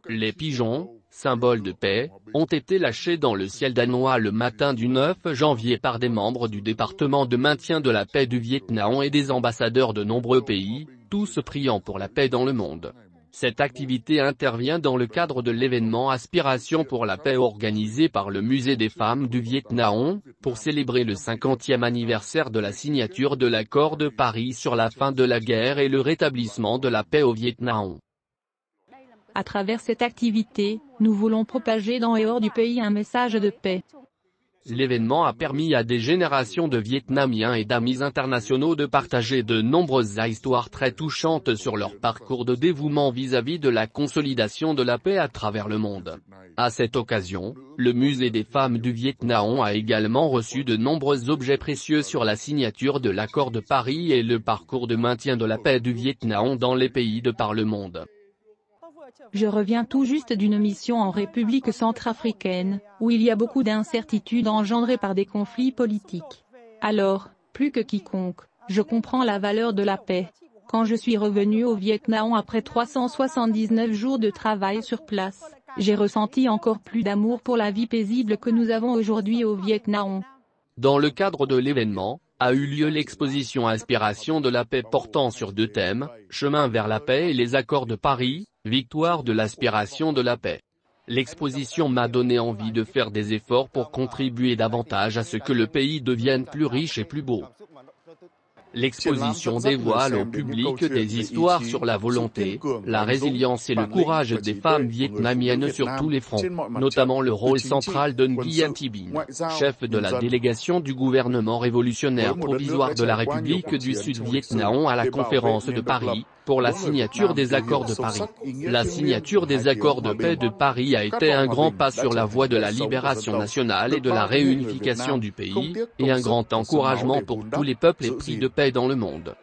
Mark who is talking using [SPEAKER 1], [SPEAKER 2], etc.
[SPEAKER 1] Les pigeons, symbole de paix, ont été lâchés dans le ciel danois le matin du 9 janvier par des membres du département de maintien de la paix du Viêt Nam et des ambassadeurs de nombreux pays, tous priant pour la paix dans le monde. Cette activité intervient dans le cadre de l'événement Aspiration pour la paix organisé par le Musée des femmes du Viêt Nam, pour célébrer le 50e anniversaire de la signature de l'accord de Paris sur la fin de la guerre et le rétablissement de la paix au Viêt Nam.
[SPEAKER 2] À travers cette activité, nous voulons propager dans et hors du pays un message de paix.
[SPEAKER 1] L'événement a permis à des générations de Vietnamiens et d'amis internationaux de partager de nombreuses histoires très touchantes sur leur parcours de dévouement vis-à-vis de la consolidation de la paix à travers le monde. À cette occasion, le Musée des femmes du Viêt Nam a également reçu de nombreux objets précieux sur la signature de l'accord de Paris et le parcours de maintien de la paix du Viêt Nam dans les pays de par le monde.
[SPEAKER 2] Je reviens tout juste d'une mission en République centrafricaine, où il y a beaucoup d'incertitudes engendrées par des conflits politiques. Alors, plus que quiconque, je comprends la valeur de la paix. Quand je suis revenu au Viêt Nam après 379 jours de travail sur place, j'ai ressenti encore plus d'amour pour la vie paisible que nous avons aujourd'hui au Viêt Nam.
[SPEAKER 1] Dans le cadre de l'événement, a eu lieu l'exposition Aspiration de la paix portant sur deux thèmes, Chemin vers la paix et les accords de Paris, victoire de l'aspiration de la paix. L'exposition m'a donné envie de faire des efforts pour contribuer davantage à ce que le pays devienne plus riche et plus beau. L'exposition dévoile au public des histoires sur la volonté, la résilience et le courage des femmes vietnamiennes sur tous les fronts, notamment le rôle central de Nguyen Thi Binh, chef de la délégation du gouvernement révolutionnaire provisoire de la République du Sud-Viêt Nam à la conférence de Paris, pour la signature des accords de Paris. La signature des accords de paix de Paris a été un grand pas sur la voie de la libération nationale et de la réunification du pays, et un grand encouragement pour tous les peuples épris de paix dans le monde.